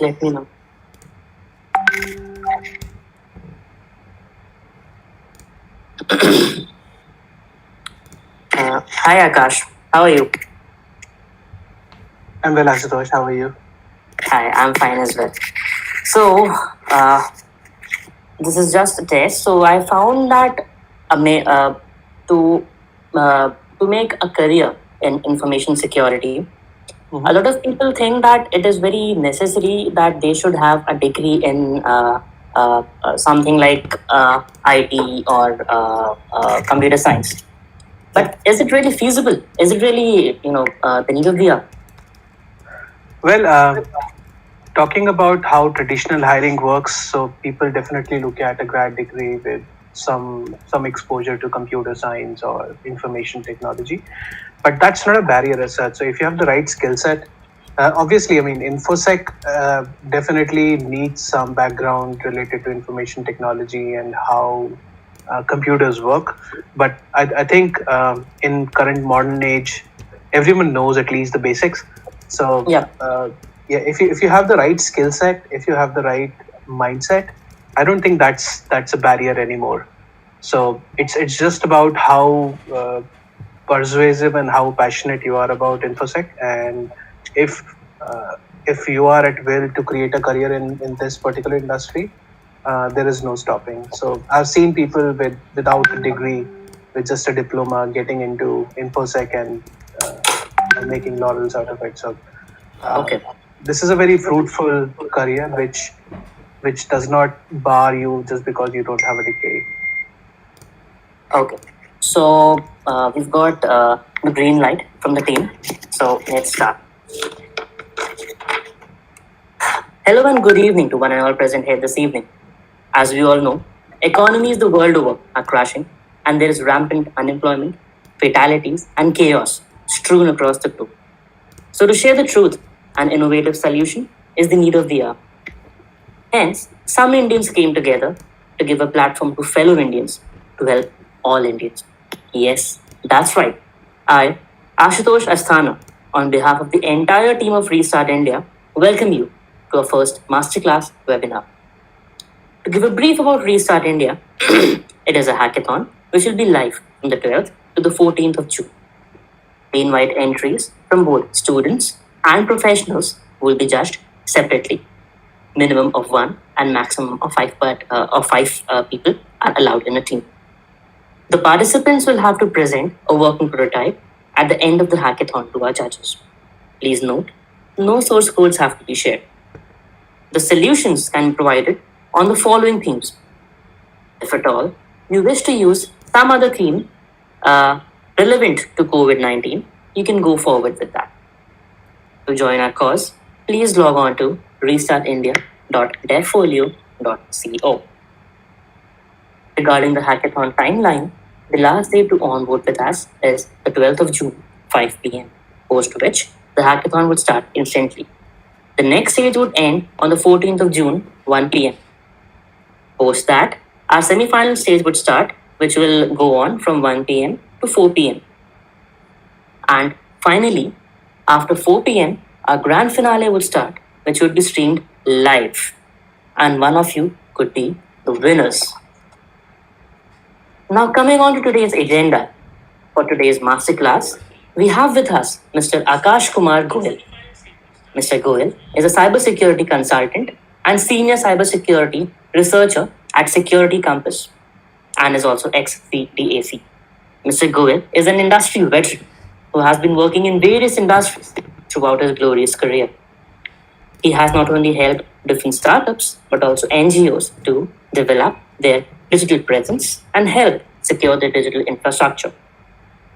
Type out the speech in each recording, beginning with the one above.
Let me know. Hi Akash, how are you? I'm well, Ashutosh. How are you? Hi, I'm fine as well. So, uh, this is just a test. So I found that to uh, to make a career in information security, a lot of people think that it is very necessary that they should have a degree in something like IT or computer science. But is it really feasible? Is it really the need of the hour? Well, talking about how traditional hiring works, so people definitely look at a grad degree with some exposure to computer science or information technology, but that's not a barrier as such. So if you have the right skill set, obviously, I mean, Infosec definitely needs some background related to information technology and how computers work. But I think in current modern age, everyone knows at least the basics. So Yeah. yeah, if you have the right skill set, if you have the right mindset, I don't think that's a barrier anymore. So it's just about how persuasive and how passionate you are about infosec, and if uh, if you are at will to create a career in this particular industry, there is no stopping. So I've seen people without a degree, with just a diploma, getting into infosec and making laurels out of it. So uh, Okay. this is a very fruitful career which does not bar you just because you don't have a degree. Okay. So we've got the green light from the team. So let's start. Hello and good evening to one and all present here this evening. As we all know, economies the world over are crashing, and there is rampant unemployment, fatalities, and chaos strewn across the globe. So to share the truth, an innovative solution is the need of the hour. Hence, some Indians came together to give a platform to fellow Indians to help all Indians. Yes, that's right. I, Ashutosh Asthana, on behalf of the entire team of Restart India, welcome you to our first Masterclass webinar. To give a brief about Restart India, it is a hackathon which will be live from the 12th to the 14th of June. We invite entries from both students and professionals who will be judged separately. Minimum of one and maximum of five people are allowed in a team. The participants will have to present a working prototype at the end of the hackathon to our judges. Please note, no source codes have to be shared. The solutions can be provided on the following themes. If at all you wish to use some other theme relevant to COVID 19, you can go forward with that. To join our cause, please log on to restartindia.devfolio.co. Regarding the hackathon timeline, the last day to onboard with us is the 12th of June, 5 p.m., post which the hackathon would start instantly. The next stage would end on the 14th of June, 1 p.m. Post that, our semi-final stage would start, which will go on from 1 p.m. to 4 p.m. And finally, after 4 p.m., our grand finale would start, which would be streamed live. And one of you could be the winners. Now, coming on to today's agenda for today's masterclass, we have with us Mr. Aakash Kumar Goel. Mr. Goel is a cybersecurity consultant and senior cybersecurity researcher at Security Campus and is also ex-CDAC. Mr. Goel is an industry veteran who has been working in various industries throughout his glorious career. He has not only helped different startups but also NGOs to develop their digital presence and help secure their digital infrastructure.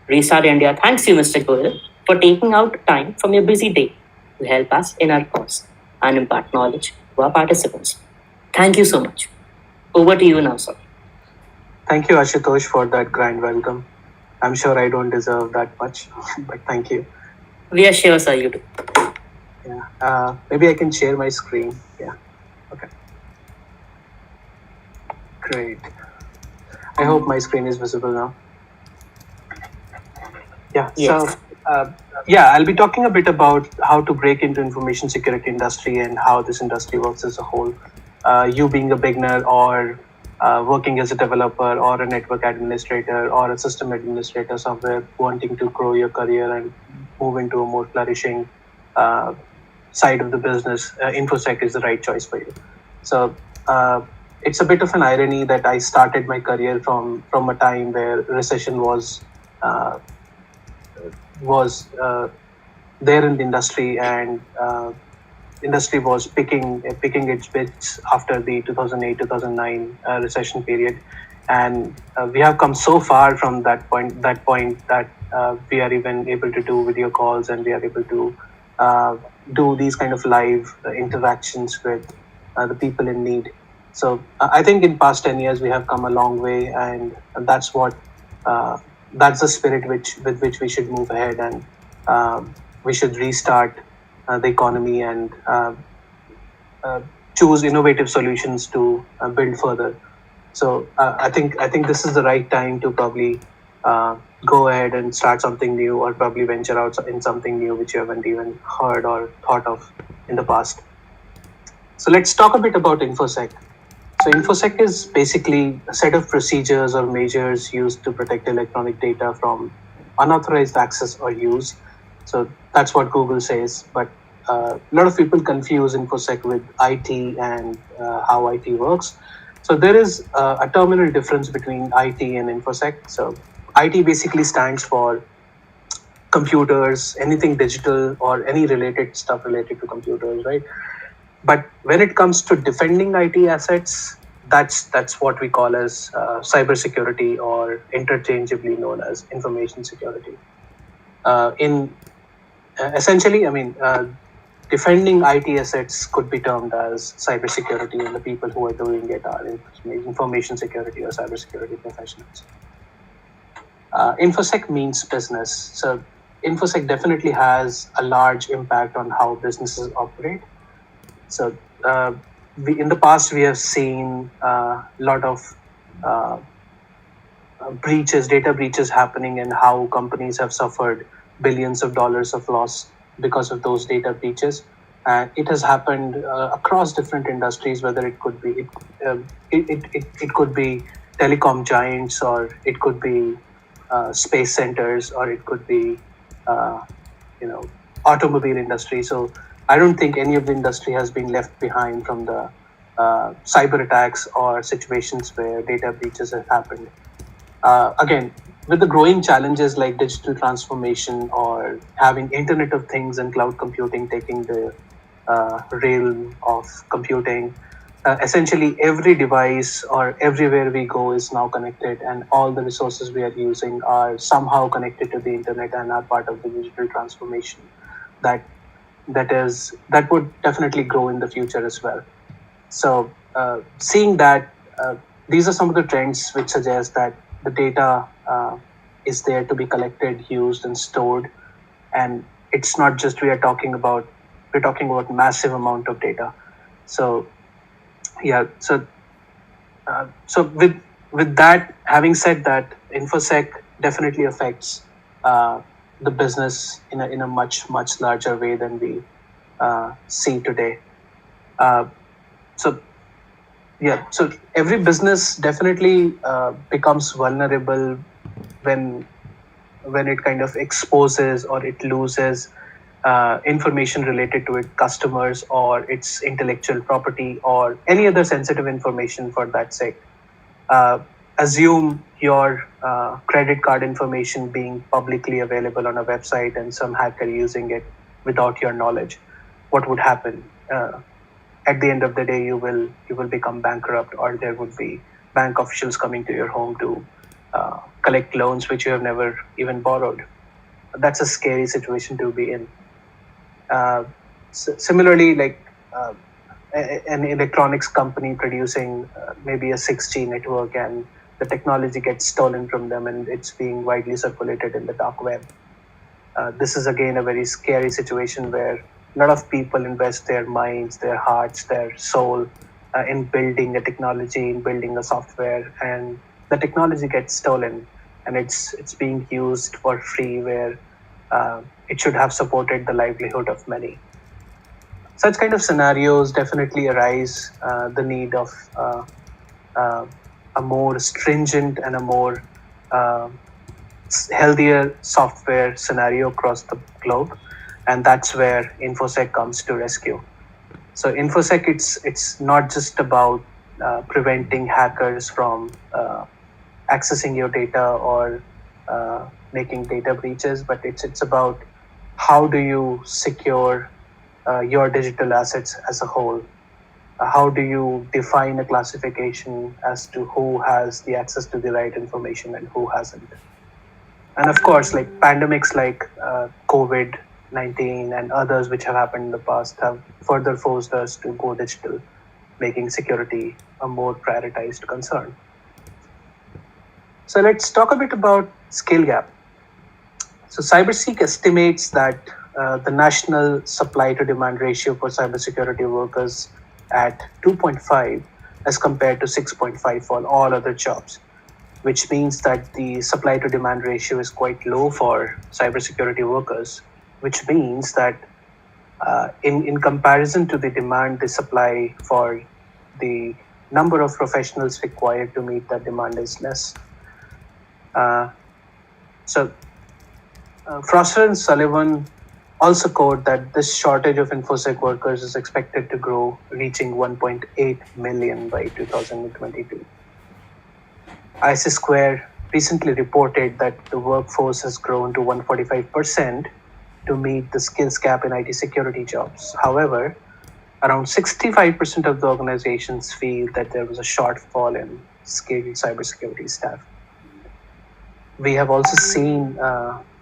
Restart India thanks you, Mr. Goel, for taking out time from your busy day to help us in our cause and impart knowledge to our participants. Thank you so much. Over to you now, sir. Thank you, Ashutosh, for that grand welcome. I'm sure I don't deserve that much, but thank you. We are sure, sir, you do. Yeah. Maybe I can share my screen. Yeah. Okay. Great. I hope my screen is visible now. Yeah. Yes. So Uh, yeah, I'll be talking a bit about how to break into information security industry and how this industry works as a whole. You being a beginner or working as a developer or a network administrator or a system administrator somewhere wanting to grow your career and move into a more flourishing uh, side of the business, Infosec is the right choice for you. So it's a bit of an irony that I started my career from a time where recession uh, was there in the industry, and industry was picking its bits after the 2008 2009 recession period, and we have come so far from that point that we are even able to do video calls, and we are able to uh, do these kind of live interactions with the people in need. So I think in past 10 years we have come a long way, and that's what uh, that's the spirit with which we should move ahead, and we should restart the economy and uh, choose innovative solutions to build further. So I think this is the right time to probably uh, go ahead and start something new, or probably venture out in something new which you haven't even heard or thought of in the past. So let's talk a bit about Infosec. So Infosec is basically a set of procedures or measures used to protect electronic data from unauthorized access or use. So that's what Google says, but a lot of people confuse Infosec with IT and how IT works. So there is a terminal difference between IT and Infosec. So IT basically stands for computers, anything digital or any related stuff related to computers, right? But when it comes to defending IT assets, that's what we call as cybersecurity, or interchangeably known as information security. In Essentially, I mean, defending IT assets could be termed as cybersecurity, and the people who are doing it are information security or cybersecurity professionals. Infosec means business, so Infosec definitely has a large impact on how businesses operate. So in the past, we have seen a lot of uh, breaches, data breaches happening, and how companies have suffered billions of dollars of loss because of those data breaches. And it has happened across different industries, whether it could be it could be telecom giants, or it could be space centers, or it could be uh, you know automobile industry. So I don't think any of the industry has been left behind from the cyber attacks or situations where data breaches have happened. Again, with the growing challenges like digital transformation or having Internet of Things and cloud computing taking the realm of computing, essentially every device or everywhere we go is now connected, and all the resources we are using are somehow connected to the internet and are part of the digital transformation that that would definitely grow in the future as well. So seeing that, these are some of the trends which suggest that the data is there to be collected, used, and stored, and it's not just we're talking about massive amount of data. So yeah, so with that, having said that, Infosec definitely affects uh, the business in a much larger way than we see today. Uh, so yeah, so every business definitely becomes vulnerable when when it kind of exposes or it loses information related to its customers or its intellectual property or any other sensitive information for that sake. Uh, Assume your credit card information being publicly available on a website and some hacker using it without your knowledge. What would happen? At the end of the day, you will become bankrupt, or there would be bank officials coming to your home to collect loans which you have never even borrowed. That's a scary situation to be in. Similarly, like uh, an electronics company producing maybe a 6G network, and the technology gets stolen from them and it's being widely circulated in the dark web. This is again a very scary situation where a lot of people invest their minds, their hearts, their soul in building a technology, in building a software, and the technology gets stolen and it's being used for free, where it should have supported the livelihood of many. Such kind of scenarios definitely arise the need of uh, a more stringent and a more uh, healthier software scenario across the globe, and that's where Infosec comes to rescue. So Infosec, it's not just about preventing hackers from accessing your data or making data breaches, but it's about how do you secure your digital assets as a whole. How do you define a classification as to who has the access to the right information and who hasn't? And of course, like pandemics like COVID-19 and others which have happened in the past have further forced us to go digital, making security a more prioritized concern. So let's talk a bit about skill gap. So CyberSeek estimates that the national supply to demand ratio for cybersecurity workers at 2.5 as compared to 6.5 for all other jobs, which means that the supply to demand ratio is quite low for cybersecurity workers, which means that in comparison to the demand, the supply for the number of professionals required to meet that demand is less. So Froster and Sullivan also quote that this shortage of InfoSec workers is expected to grow, reaching 1.8 million by 2022. IC Square recently reported that the workforce has grown to 145% to meet the skills gap in IT security jobs. However, around 65% of the organizations feel that there was a shortfall in skilled cybersecurity staff. We have also seen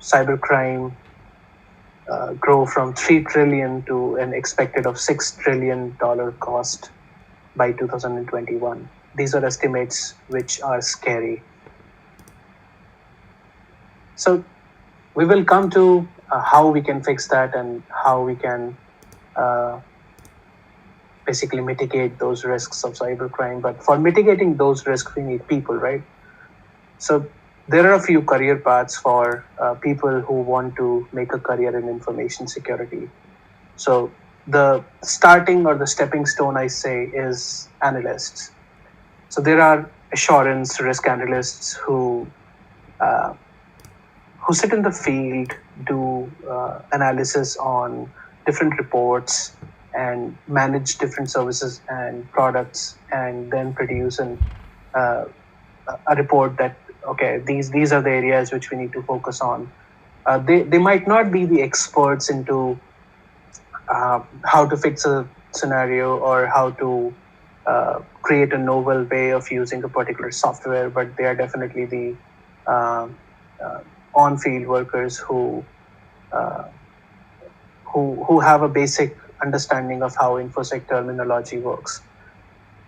cybercrime grow from 3 trillion to an expected of $6 trillion cost by 2021. These are estimates which are scary. So we will come to how we can fix that and how we can basically mitigate those risks of cybercrime. But for mitigating those risks, we need people, right? So there are a few career paths for people who want to make a career in information security. So the starting or the stepping stone, I say, is analysts. So there are assurance risk analysts who sit in the field, do analysis on different reports, and manage different services and products, and then produce a report that okay, these are the areas which we need to focus on. They might not be the experts into how to fix a scenario or how to create a novel way of using a particular software, but they are definitely the on-field workers who have a basic understanding of how InfoSec terminology works.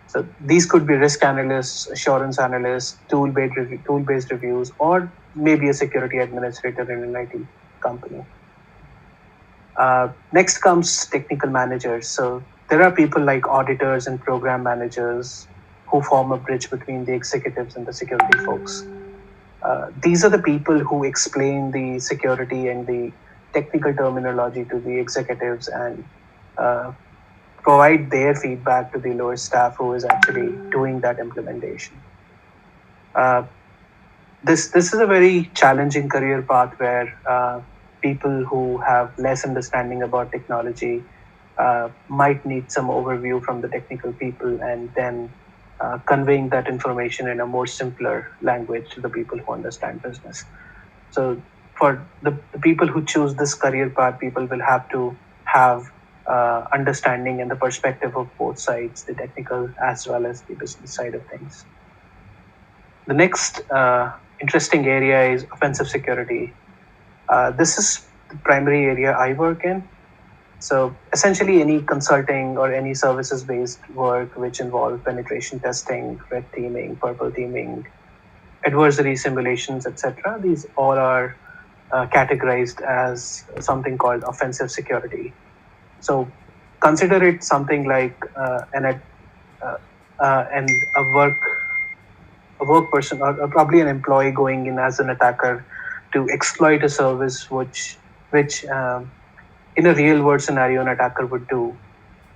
So these could be risk analysts, assurance analysts, tool-based reviews, or maybe a security administrator in an IT company. Next comes technical managers. So there are people like auditors and program managers who form a bridge between the executives and the security folks. These are the people who explain the security and the technical terminology to the executives and provide their feedback to the lower staff who is actually doing that implementation. This is a very challenging career path where people who have less understanding about technology might need some overview from the technical people and then conveying that information in a more simpler language to the people who understand business. So for the people who choose this career path, people will have to have understanding and the perspective of both sides, the technical as well as the business side of things. The next interesting area is offensive security. This is the primary area I work in. So essentially any consulting or any services-based work which involve penetration testing, red teaming, purple teaming, adversary simulations, etc. These all are categorized as something called offensive security. So consider it something like a work person or probably an employee going in as an attacker to exploit a service which which in a real world scenario an attacker would do.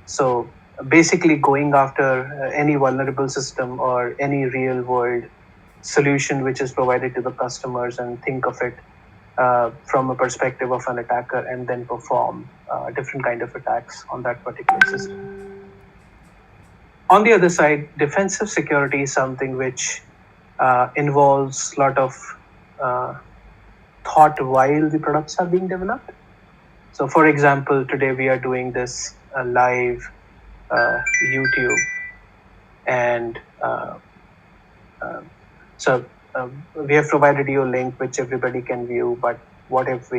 So basically, going after any vulnerable system or any real world solution which is provided to the customers and think of it from a perspective of an attacker and then perform different kind of attacks on that particular system. On the other side, defensive security is something which involves a lot of uh, thought while the products are being developed. So, for example, today we are doing this live YouTube, and uh, so we have provided you a link which everybody can view. But what if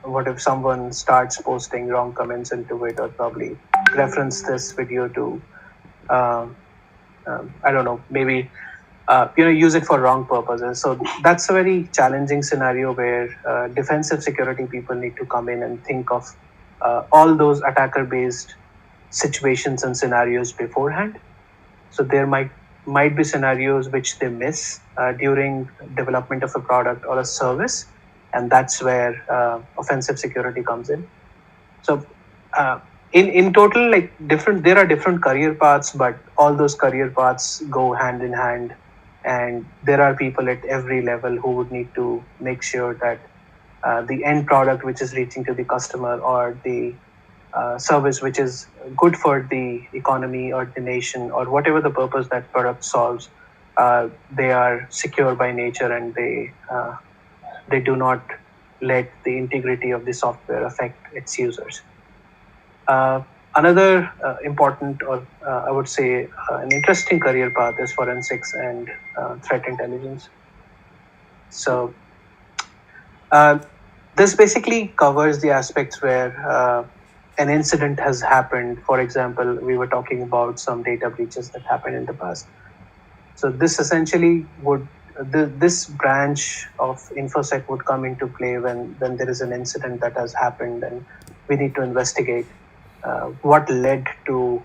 what if someone starts posting wrong comments into it, or probably reference this video to um, I don't know, maybe use it for wrong purposes. So that's a very challenging scenario where defensive security people need to come in and think of all those attacker-based situations and scenarios beforehand. So there might be scenarios which they miss during development of a product or a service, and that's where offensive security comes in. So in total, like there are different career paths, but all those career paths go hand in hand, and there are people at every level who would need to make sure that the end product which is reaching to the customer, or the service which is good for the economy or the nation, or whatever the purpose that product solves, they are secure by nature, and they do not let the integrity of the software affect its users. Another important, or I would say an interesting career path, is forensics and threat intelligence. So this basically covers the aspects where an incident has happened. For example, we were talking about some data breaches that happened in the past. So this essentially would this branch of Infosec would come into play when there is an incident that has happened, and we need to investigate what led to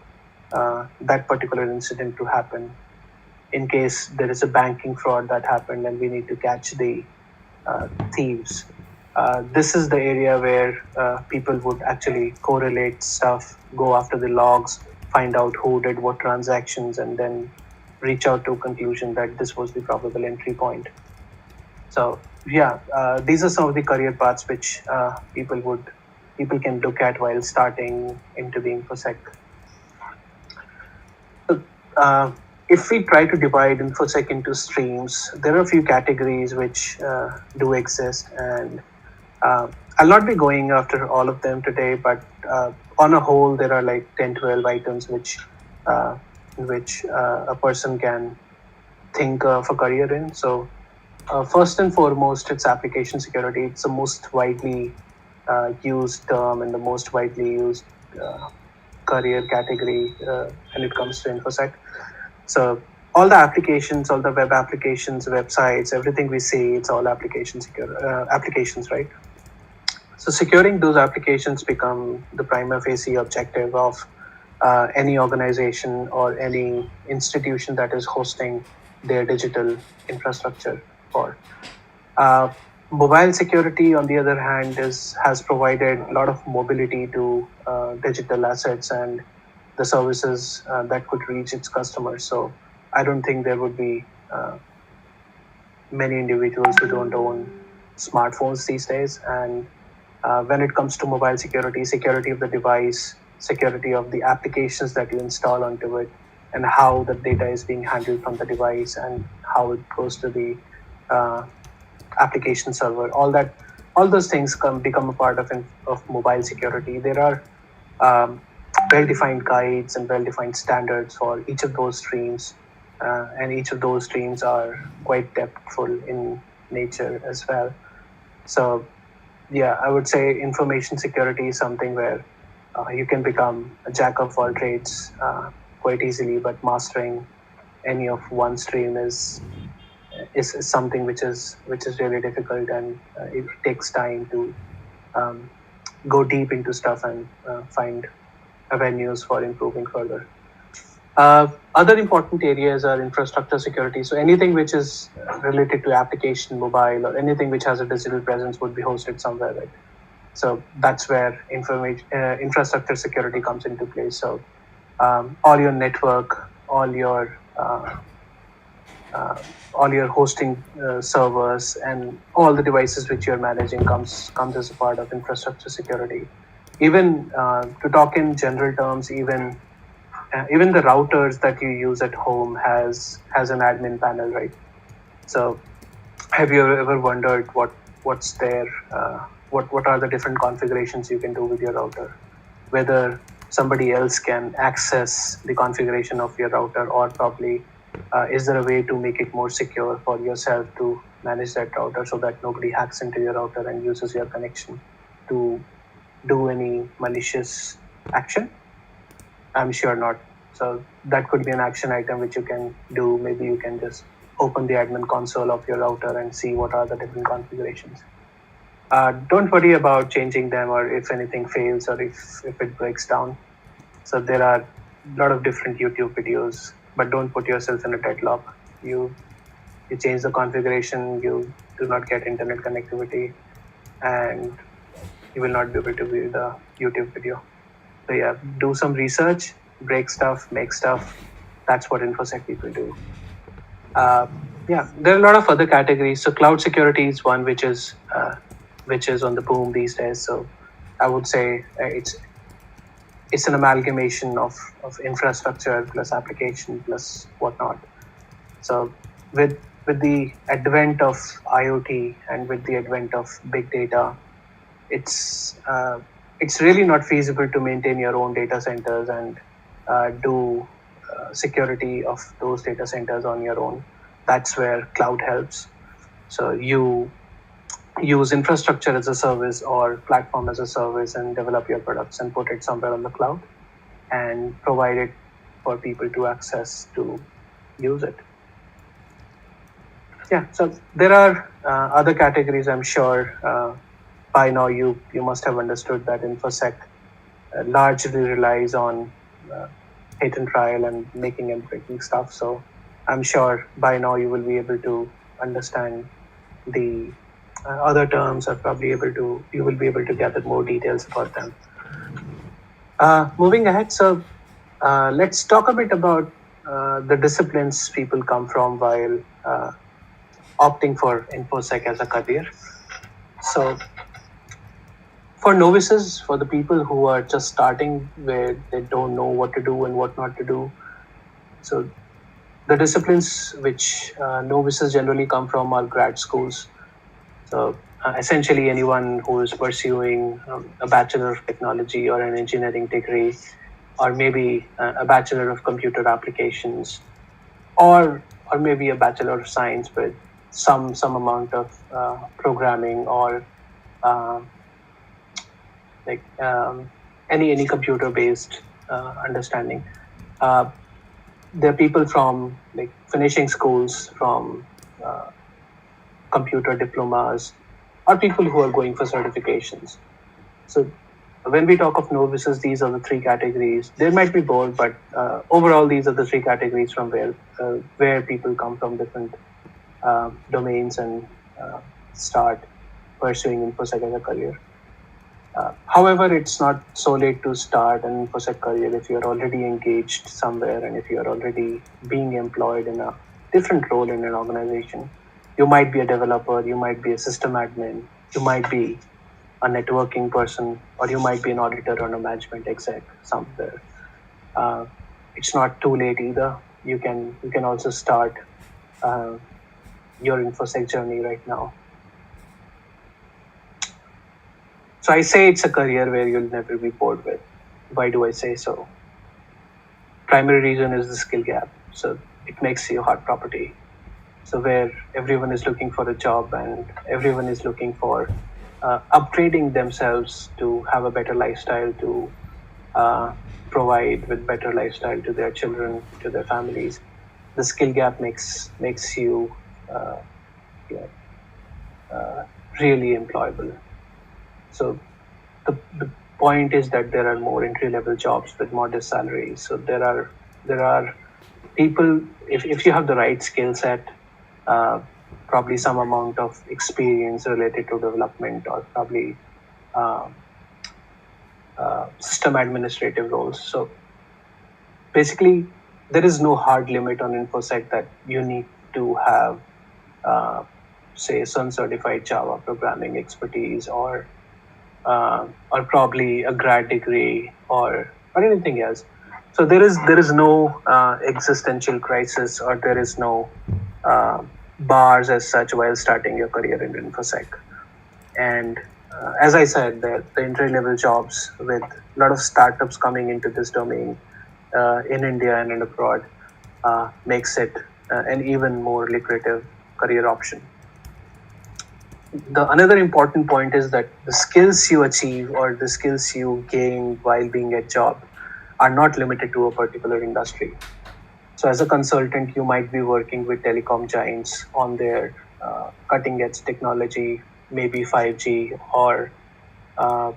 that particular incident to happen. In case there is a banking fraud that happened and we need to catch the thieves, this is the area where people would actually correlate stuff, go after the logs, find out who did what transactions, and then reach out to a conclusion that this was the probable entry point. So yeah, these are some of the career paths which people can look at while starting into the InfoSec. So, if we try to divide InfoSec into streams, there are a few categories which do exist, and I'll not be going after all of them today, but on a whole, there are like 10, 12 items which a person can think of a career in. So first and foremost, it's application security. It's the most widely used term and the most widely used career category when it comes to InfoSec. So all the applications, all the web applications, websites, everything we see, it's all applications, right? So securing those applications become the prima facie objective of any organization or any institution that is hosting their digital infrastructure for. Mobile security, on the other hand, has provided a lot of mobility to digital assets and the services that could reach its customers. So I don't think there would be many individuals who don't own smartphones these days. And when it comes to mobile security, security of the device, security of the applications that you install onto it, and how the data is being handled from the device and how it goes to the application server, all those things become a part of mobile security. There are well-defined guides and well-defined standards for each of those streams, and each of those streams are quite depthful in nature as well. So yeah, I would say information security is something where you can become a jack of all trades quite easily, but mastering any of one stream is something which is really difficult, and it takes time to go deep into stuff and find avenues for improving further. Other important areas are infrastructure security. So anything which is related to application, mobile, or anything which has a digital presence would be hosted somewhere, right? So that's where infrastructure security comes into play. So all your network, uh, all your hosting servers, and all the devices which you're managing comes as a part of infrastructure security. Even to talk in general terms, even the routers that you use at home has an admin panel, right? So have you ever wondered what's there? What are the different configurations you can do with your router? Whether somebody else can access the configuration of your router, or probably is there a way to make it more secure for yourself to manage that router so that nobody hacks into your router and uses your connection to do any malicious action? I'm sure not. So that could be an action item which you can do. Maybe you can just open the admin console of your router and see what are the different configurations. Don't worry about changing them, or if anything fails, or if it breaks down. So there are a lot of different YouTube videos, but don't put yourself in a deadlock. You change the configuration, you do not get internet connectivity, and you will not be able to view the YouTube video. So yeah, do some research, break stuff, make stuff. That's what InfoSec people do. Yeah, there are a lot of other categories. So cloud security is one which is on the boom these days. So I would say it's an amalgamation of infrastructure plus application plus whatnot. So with the advent of IoT and with the advent of big data, it's really not feasible to maintain your own data centers and do security of those data centers on your own. That's where cloud helps. So you use infrastructure as a service or platform as a service and develop your products and put it somewhere on the cloud and provide it for people to access to use it. Yeah, so there are other categories. I'm sure by now you must have understood that InfoSec largely relies on hit and trial and making and breaking stuff. So I'm sure by now you will be able to understand the other terms, or probably you will be able to gather more details about them. Moving ahead, so let's talk a bit about the disciplines people come from while opting for InfoSec as a career. So for novices, for the people who are just starting, where they don't know what to do and what not to do, so the disciplines which novices generally come from are grad schools. So essentially anyone who is pursuing a Bachelor of Technology or an engineering degree, or maybe a Bachelor of Computer Applications, or maybe a Bachelor of Science with some amount of programming, or uh, like any computer based understanding. There are people from like finishing schools, from uh, computer diplomas, or people who are going for certifications. So when we talk of novices, these are the three categories. There might be more, but overall, these are the three categories from where people come from different domains and start pursuing InfoSec as a career. However, it's not so late to start an InfoSec career if you're already engaged somewhere and if you're already being employed in a different role in an organization. You might be a developer, you might be a system admin, you might be a networking person, or you might be an auditor or a management exec somewhere. It's not too late either. You can also start your InfoSec journey right now. So I say it's a career where you'll never be bored with. Why do I say so? Primary reason is the skill gap. So it makes you hot property. So where everyone is looking for a job and everyone is looking for upgrading themselves to have a better lifestyle, to provide with better lifestyle to their children, to their families. The skill gap makes you really employable. So the point is that there are more entry level jobs with modest salaries. So there are people, if you have the right skill set, probably some amount of experience related to development, or probably uh, system administrative roles. So basically, there is no hard limit on InfoSec that you need to have, uh, say, Sun certified Java programming expertise, or probably a grad degree, or anything else. So there is no existential crisis, or there is no uh, bars as such while starting your career in InfoSec. And as I said, the entry level jobs with a lot of startups coming into this domain in India and in abroad makes it an even more lucrative career option. The another important point is that the skills you achieve or the skills you gain while being at job are not limited to a particular industry. So as a consultant, you might be working with telecom giants on their cutting edge technology, maybe 5G, or uh,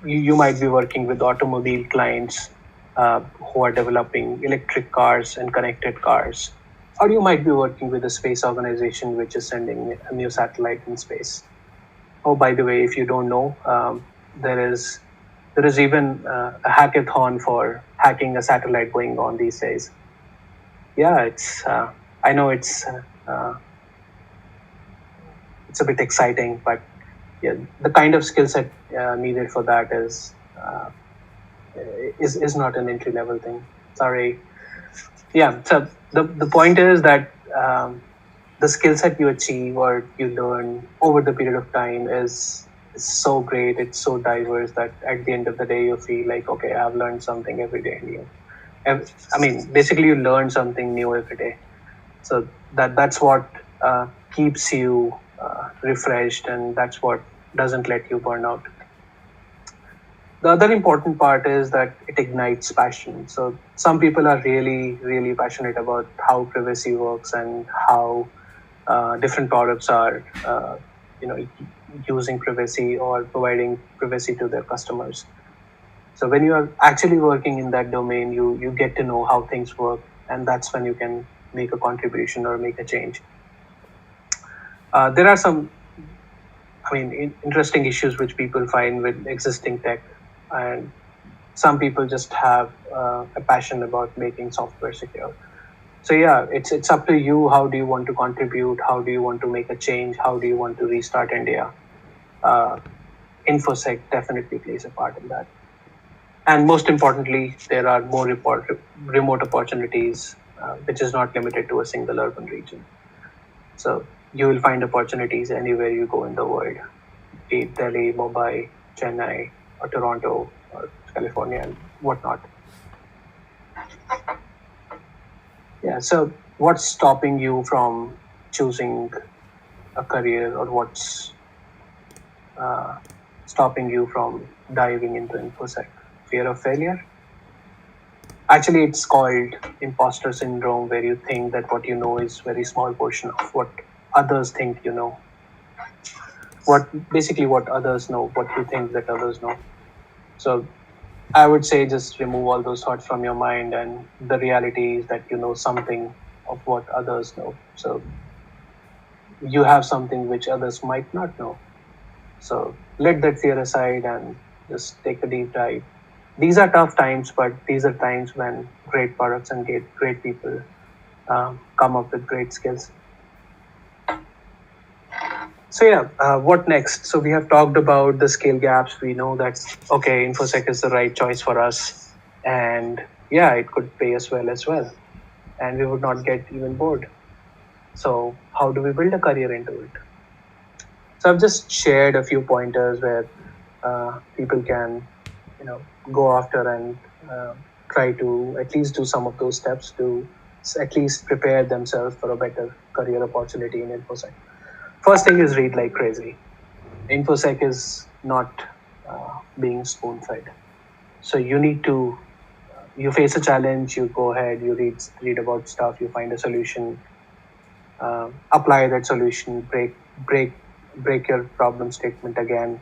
you might be working with automobile clients who are developing electric cars and connected cars, or you might be working with a space organization which is sending a new satellite in space. Oh, by the way, if you don't know, there is even a hackathon for hacking a satellite going on these days. Yeah, I know it's a bit exciting, but yeah, the kind of skill set needed for that is not an entry level thing. Sorry. Yeah. So the point is that the skill set you achieve or you learn over the period of time is so great. It's so diverse that at the end of the day, you feel like, okay, I've learned something every day new. I mean, basically, you learn something new every day. So that's what keeps you refreshed, and that's what doesn't let you burn out. The other important part is that it ignites passion. So some people are really, really passionate about how privacy works and how different products are, you know, using privacy or providing privacy to their customers. So when you are actually working in that domain, you get to know how things work, and that's when you can make a contribution or make a change. There are some, I mean, interesting issues which people find with existing tech, and some people just have a passion about making software secure. So yeah, it's up to you. How do you want to contribute? How do you want to make a change? How do you want to restart India? Uh, Infosec definitely plays a part in that. And most importantly, there are more remote opportunities, which is not limited to a single urban region. So you will find opportunities anywhere you go in the world, be it Delhi, Mumbai, Chennai, or Toronto, or California, and whatnot. Yeah. So what's stopping you from choosing a career, or what's uh, stopping you from diving into InfoSec? Fear of failure? Actually, it's called imposter syndrome, where you think that what you know is very small portion of what others think you know. What others know, what you think that others know. So I would say just remove all those thoughts from your mind, and the reality is that you know something of what others know. So you have something which others might not know. So let that fear aside and just take a deep dive. These are tough times, but these are times when great products and great people come up with great skills. So yeah, what next? So we have talked about the skill gaps. We know that okay, InfoSec is the right choice for us, and yeah, it could pay us well as well, and we would not get even bored. So how do we build a career into it? So I've just shared a few pointers where people can, you know, go after and try to at least do some of those steps to at least prepare themselves for a better career opportunity in InfoSec. First thing is read like crazy. InfoSec is not being spoon fed. So you need to, you face a challenge, you go ahead, you read about stuff, you find a solution, apply that solution, break break your problem statement again,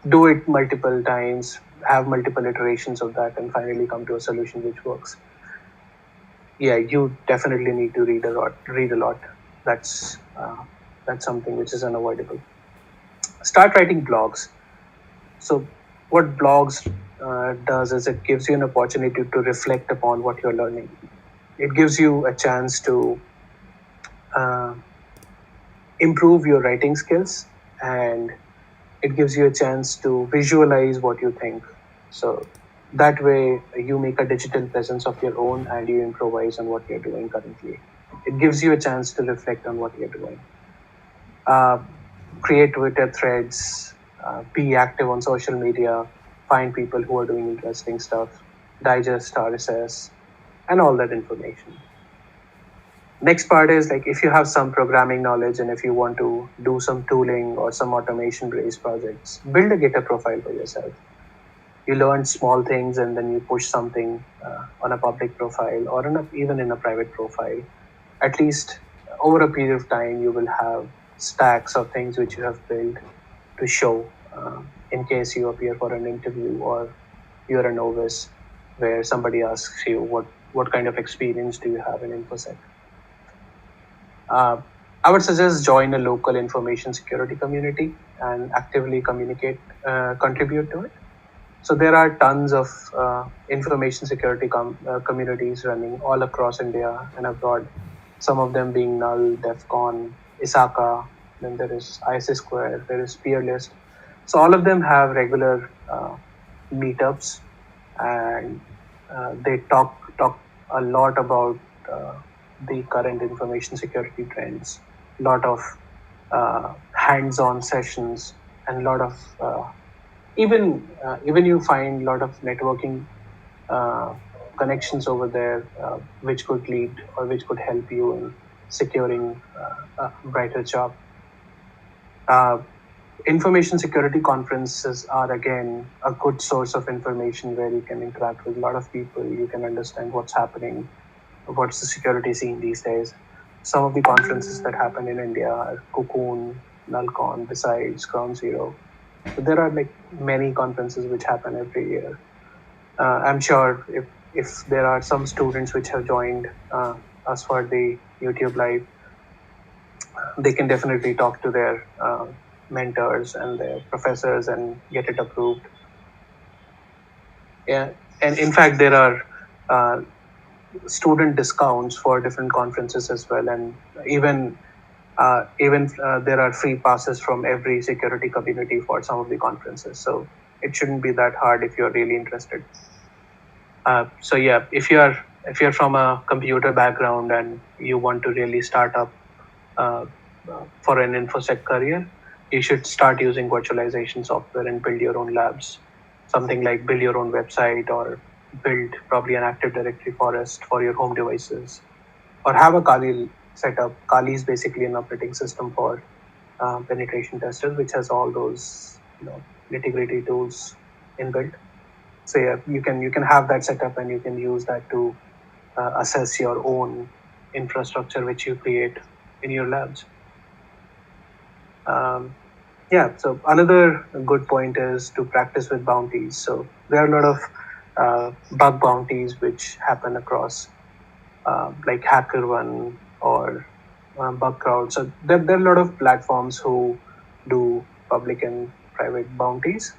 do it multiple times, have multiple iterations of that, and finally come to a solution which works. Yeah, you definitely need to read a lot. Read a lot. That's something which is unavoidable. Start writing blogs. So what blogs does is it gives you an opportunity to reflect upon what you're learning. It gives you a chance to uh, improve your writing skills, and it gives you a chance to visualize what you think. So that way you make a digital presence of your own and you improvise on what you're doing currently. It gives you a chance to reflect on what you're doing. uh, Create Twitter threads, be active on social media, find people who are doing interesting stuff, digest RSS, and all that information. Next part is like if you have some programming knowledge and if you want to do some tooling or some automation based projects, build a GitHub profile for yourself. You learn small things and then you push something on a public profile or even in a private profile. At least over a period of time, you will have stacks of things which you have built to show in case you appear for an interview or you're a novice where somebody asks you what kind of experience do you have in Infosec. Uh, I would suggest join a local information security community and actively contribute to it. So there are tons of information security communities running all across India and abroad. Some of them being Null, DEFCON, ISACA, then there is ISA Square, there is Peerlist. So all of them have regular meetups, and they talk a lot about uh, the current information security trends. A lot of hands-on sessions and a lot of even you find a lot of networking uh, connections over there, which could lead or which could help you in securing a brighter job. Uh, Information security conferences are again a good source of information where you can interact with a lot of people. You can understand what's happening, what's the security scene these days. Some of the conferences that happen in India are Cocoon, Nullcon, besides Ground Zero. So there are like many conferences which happen every year. I'm sure if there are some students which have joined us for the YouTube live, they can definitely talk to their mentors and their professors and get it approved. Yeah, and in fact, there are uh, student discounts for different conferences as well, and even there are free passes from every security community for some of the conferences. So it shouldn't be that hard if you're really interested. So yeah, if you're from a computer background and you want to really start up uh, for an infosec career, you should start using virtualization software and build your own labs. Something like build your own website or build probably an Active Directory forest for your home devices, or have a Kali setup. Kali is basically an operating system for penetration testers, which has all those nitty-gritty tools inbuilt. So yeah, you can have that setup and you can use that to assess your own infrastructure which you create in your labs. Yeah, so another good point is to practice with bounties. So there are a lot of bug bounties which happen across like HackerOne or BugCrowd. So there are a lot of platforms who do public and private bounties.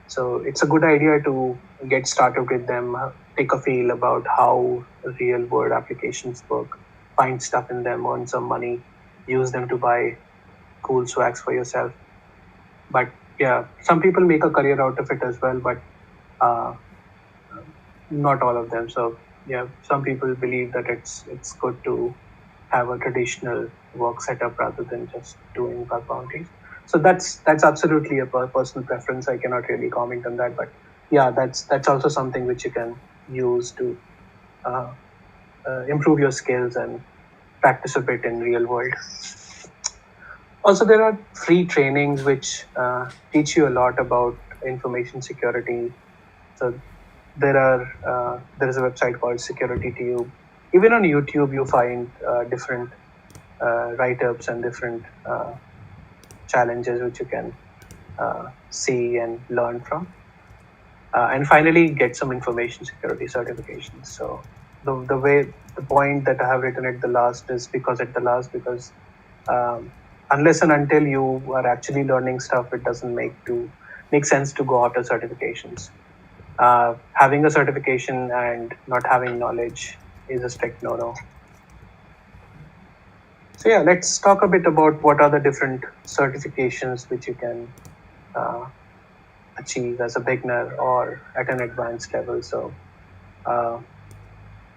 So it's a good idea to get started with them, take a feel about how real world applications work, find stuff in them, earn some money, use them to buy cool swags for yourself. But yeah, some people make a career out of it as well, but uh, not all of them. So yeah, some people believe that it's good to have a traditional work setup rather than just doing bug bounties. So that's absolutely a personal preference. I cannot really comment on that, but yeah, that's also something which you can use to uh, improve your skills and practice a bit in real world. Also, there are free trainings which teach you a lot about information security. So there is a website called Security Tube. Even on YouTube, you find different write-ups and different challenges which you can see and learn from. And finally, get some information security certifications. So the point that I have written at the last is unless and until you are actually learning stuff, it doesn't make to makes sense to go after certifications. Having a certification and not having knowledge is a strict no-no. So yeah, let's talk a bit about what are the different certifications which you can uh, achieve as a beginner or at an advanced level. So uh,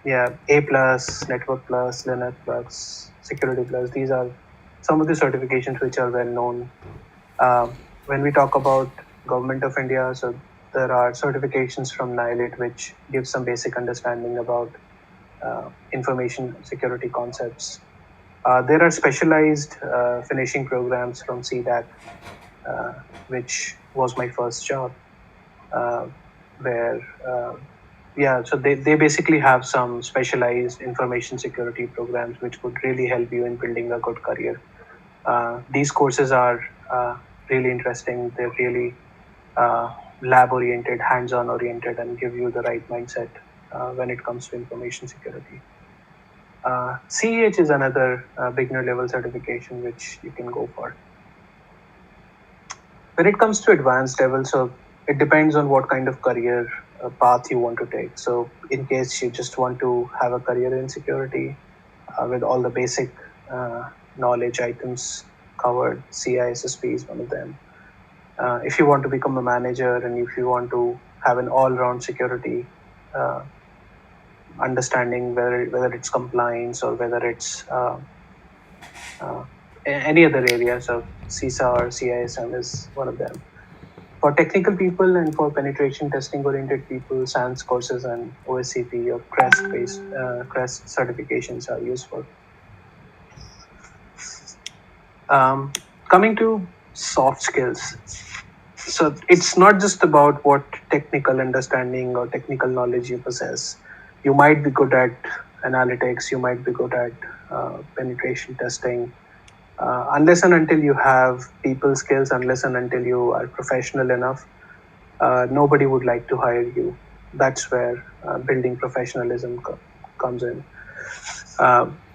yeah, A plus, Network plus, Linux plus, Security plus. These are some of the certifications which are well known. When we talk about Government of India, so there are certifications from NILIT which give some basic understanding about information security concepts. There are specialized finishing programs from CDAC, uh, which was my first job, uh, where yeah, so they basically have some specialized information security programs which would really help you in building a good career. These courses are really interesting. They're really lab oriented, hands on oriented, and give you the right mindset when it comes to information security. CEH is another beginner level certification which you can go for. When it comes to advanced level, so it depends on what kind of career path you want to take. So in case you just want to have a career in security with all the basic knowledge items covered, CISSP is one of them. If you want to become a manager and if you want to have an all-round security uh, understanding, whether it's compliance or whether it's uh, any other area, so CISA or CISM is one of them. For technical people and for penetration testing oriented people, SANS courses and OSCP or CREST based CREST certifications are useful. Um, Coming to soft skills, so it's not just about what technical understanding or technical knowledge you possess. You might be good at analytics, you might be good at penetration testing. Unless and until you have people skills, unless and until you are professional enough, nobody would like to hire you. That's where building professionalism comes in.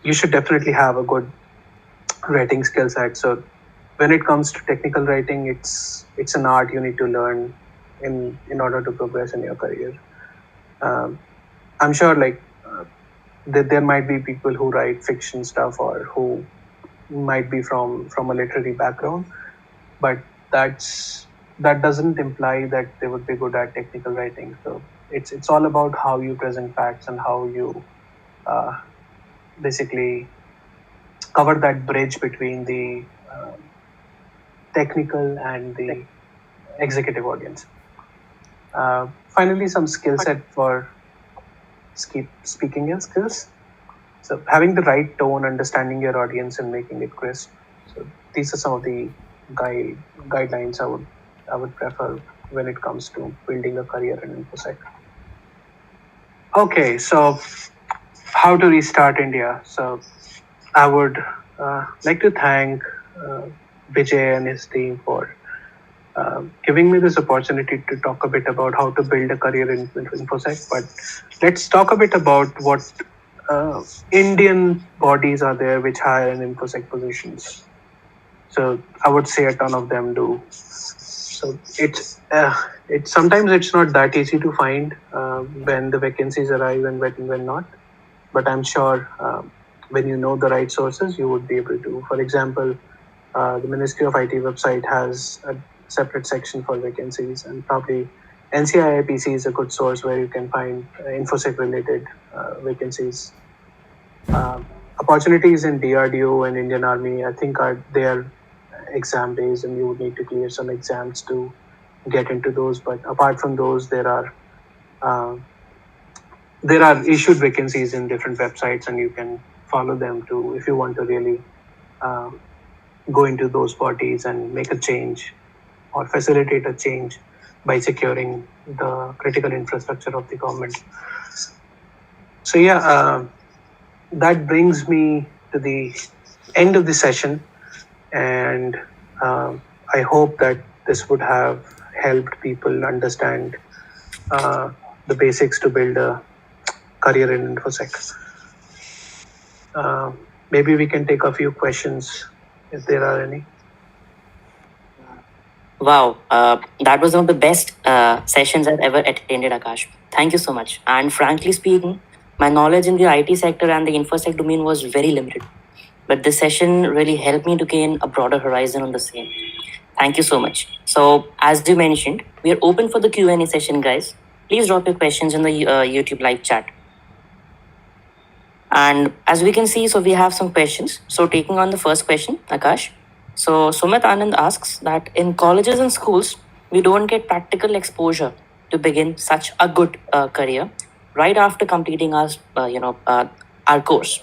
You should definitely have a good writing skill set. So when it comes to technical writing, it's an art you need to learn in order to progress in your career. I'm sure like there might be people who write fiction stuff or who might be from a literary background, but that doesn't imply that they would be good at technical writing. So it's all about how you present facts and how you uh, basically cover that bridge between the technical and the executive audience. Finally, some skill set for speaking skills. So having the right tone, understanding your audience, and making it crisp. So these are some of the guidelines I would prefer when it comes to building a career in InfoSec. Okay, so how to restart India? So I would like to thank Vijay and his team for giving me this opportunity to talk a bit about how to build a career in InfoSec. But let's talk a bit about what uh, Indian bodies are there which hire in InfoSec positions. So I would say a ton of them do. So it's sometimes it's not that easy to find when the vacancies arrive and when not. But I'm sure when you know the right sources, you would be able to. For example, the Ministry of IT website has a separate section for vacancies, and probably NCIIPC is a good source where you can find InfoSec related vacancies. Opportunities in DRDO and Indian Army, I think, they are exam based, and you would need to clear some exams to get into those. But apart from those, uh, there are issued vacancies in different websites, and you can follow them too if you want to really uh, go into those bodies and make a change or facilitate a change by securing the critical infrastructure of the government. So yeah, that brings me to the end of the session, and I hope that this would have helped people understand the basics to build a career in InfoSec. Maybe we can take a few questions if there are any. Wow, that was one of the best sessions I've ever attended, Akash. Thank you so much. And frankly speaking, my knowledge in the IT sector and the infosec domain was very limited. But this session really helped me to gain a broader horizon on the same. Thank you so much. So, as you mentioned, we are open for the Q&A session, guys. Please drop your questions in the YouTube live chat. And as we can see, so we have some questions. So taking on the first question, Akash. So Sumit Anand asks that in colleges and schools, we don't get practical exposure to begin such a good career right after completing our course.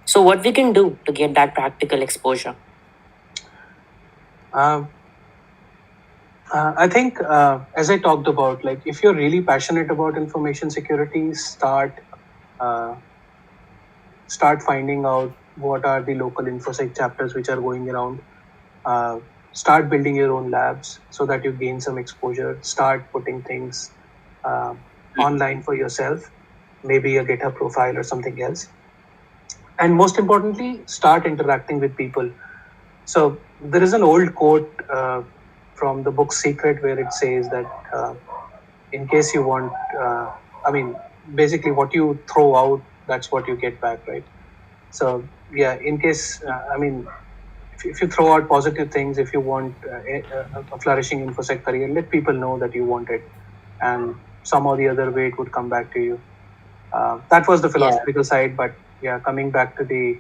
So what we can do to get that practical exposure? Um, I think, as I talked about, like if you're really passionate about information security, uh, start finding out what are the local infosec chapters which are going around. Uh, Start building your own labs so that you gain some exposure. Start putting things uh, online for yourself, maybe a GitHub profile or something else. And most importantly, start interacting with people. So there is an old quote from the book Secret where it says that in case you want, I mean, basically what you throw out, that's what you get back, right? So yeah, in case, I mean, if you throw out positive things, if you want a flourishing infosec career, let people know that you want it, and some or the other way it would come back to you. That was the philosophical side, but yeah, coming back to the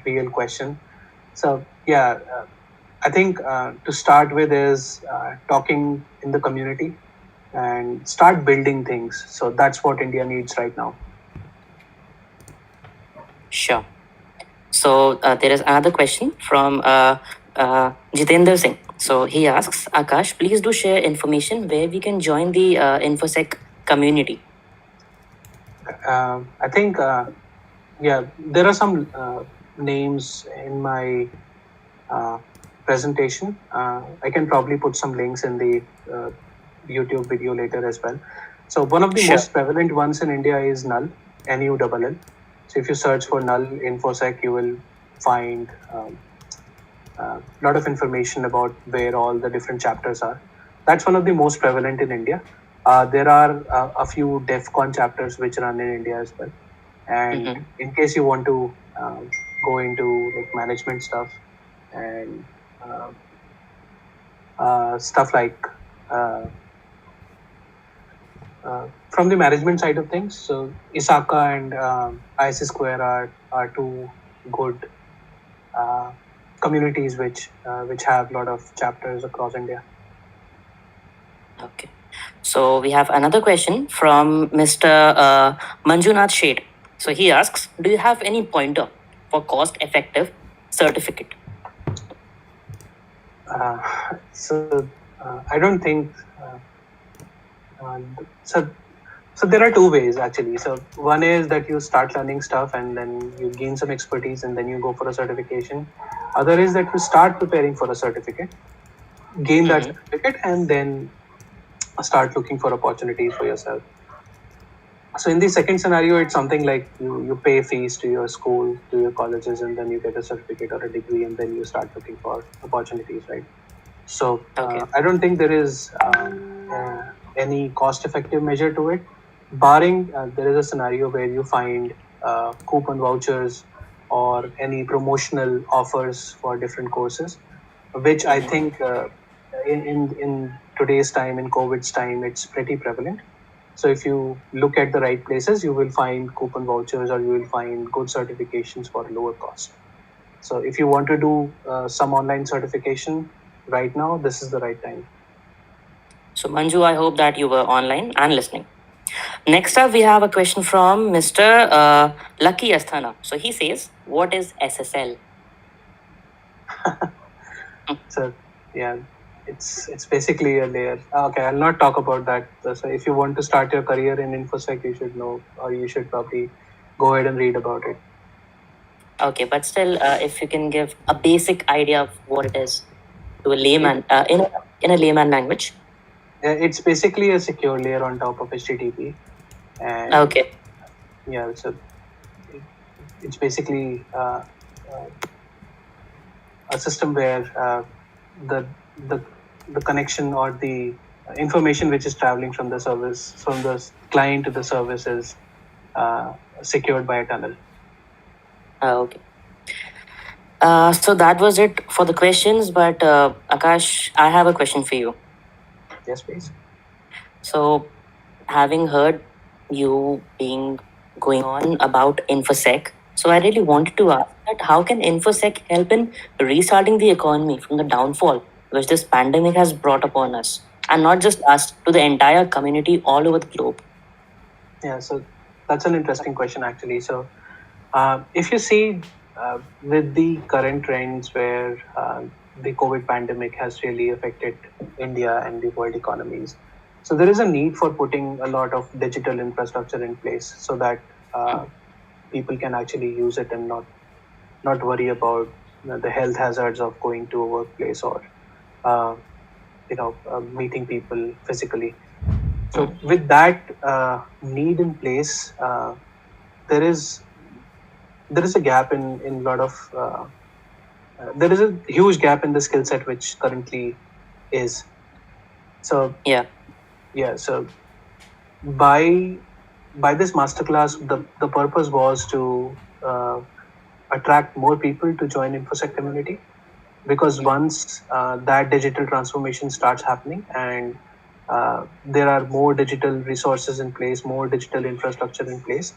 real question. So yeah, I think to start with is talking in the community and start building things. So that's what India needs right now. Sure. So there is another question from Jitendra Singh. So he asks, Akash, please do share information where we can join the InfoSec community. I think, yeah, there are some names in my presentation. I can probably put some links in the YouTube video later as well. So one of the most prevalent ones in India is Null, NULL. So if you search for Null InfoSec, you will find a lot of information about where all the different chapters are. That's one of the most prevalent in India. There are a few DEFCON chapters which run in India as well. And in case you want to go into like management stuff and stuff like from the management side of things, so Isaka and IC Square are two good communities which have a lot of chapters across India. Okay. So we have another question from Mr. Manjunath Shade. So he asks, do you have any pointer for cost-effective certificate? I don't think so. So there are two ways actually. So one is that you start learning stuff and then you gain some expertise and then you go for a certification. Other is that you start preparing for a certificate, gain that certificate, and then start looking for opportunities for yourself. So in the second scenario, it's something like you pay fees to your school, to your colleges, and then you get a certificate or a degree, and then you start looking for opportunities, right? So I don't think there is any cost-effective measure to it, barring there is a scenario where you find coupon vouchers or any promotional offers for different courses, which I think in today's time, in COVID's time, it's pretty prevalent. So if you look at the right places, you will find coupon vouchers or you will find good certifications for lower cost. So if you want to do some online certification right now, this is the right time. So Manju, I hope that you were online and listening. Next up, we have a question from Mr. Lucky Asthana. So he says, what is SSL? So yeah, it's basically a layer. Okay, I'll not talk about that. So if you want to start your career in InfoSec, you should know, or you should probably go ahead and read about it. Okay, but still, if you can give a basic idea of what it is to a layman, in a layman language. It's basically a secure layer on top of HTTP. And okay. Yeah, so it's basically a system where the the connection or the information which is traveling from the service, from the client to the service, is secured by a tunnel. Okay. So that was it for the questions. But Akash, I have a question for you. Yes, please. So, having heard you being going on about Infosec, so I really wanted to ask that how can Infosec help in restarting the economy from the downfall which this pandemic has brought upon us, and not just us, to the entire community all over the globe? Yeah, so that's an interesting question actually. So if you see with the current trends where the COVID pandemic has really affected India and the world economies, so there is a need for putting a lot of digital infrastructure in place so that people can actually use it and not worry about the health hazards of going to a workplace or uh, meeting people physically. So with that need in place, there is there is a gap in a lot of there is a huge gap in the skill set which currently is. So Yeah. yeah, so by by this masterclass, the purpose was to attract more people to join Infosec community, because once that digital transformation starts happening and there are more digital resources in place, more digital infrastructure in place,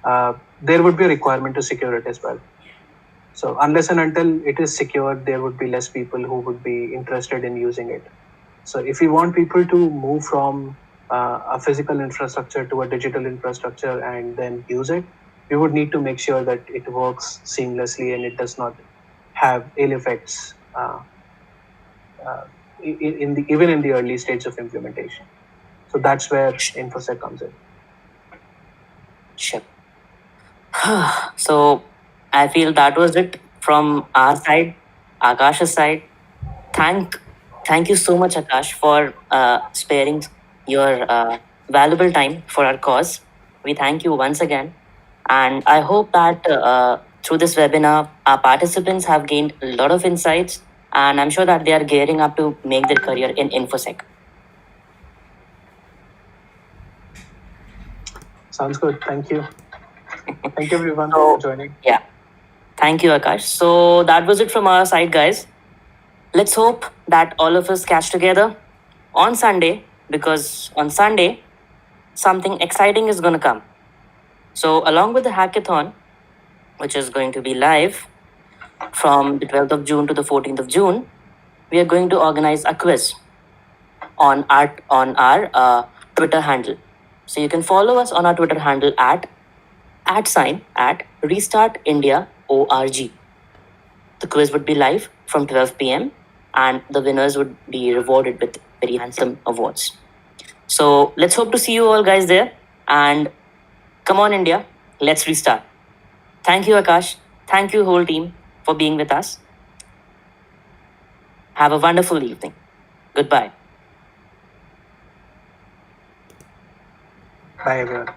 there would be a requirement to secure it as well. So unless and until it is secured, there would be less people who would be interested in using it. So if we want people to move from a physical infrastructure to a digital infrastructure and then use it, we would need to make sure that it works seamlessly and it does not have ill effects even in the early stage of implementation. So that's where InfoSec comes in. Sure. So I feel that was it from our side, Akash's side. Thank, thank you so much, Akash, for sparing your valuable time for our cause. We thank you once again, and I hope that through this webinar, our participants have gained a lot of insights, and I'm sure that they are gearing up to make their career in InfoSec. Sounds good. Thank you. Thank you, everyone, So, for joining. yeah, thank you, Akash. So that was it from our side, guys. Let's hope that all of us catch together on Sunday, because on Sunday, something exciting is going to come. So, along with the hackathon, which is going to be live from the 12th of June to the 14th of June, we are going to organize a quiz on our Twitter handle. So you can follow us on our Twitter handle at Restart India ORG. The quiz would be live from 12 p.m. and the winners would be rewarded with very handsome awards. So let's hope to see you all guys there. And come on, India, let's restart. Thank you, Akash. Thank you, whole team, for being with us. Have a wonderful evening. Goodbye. Bye, everyone.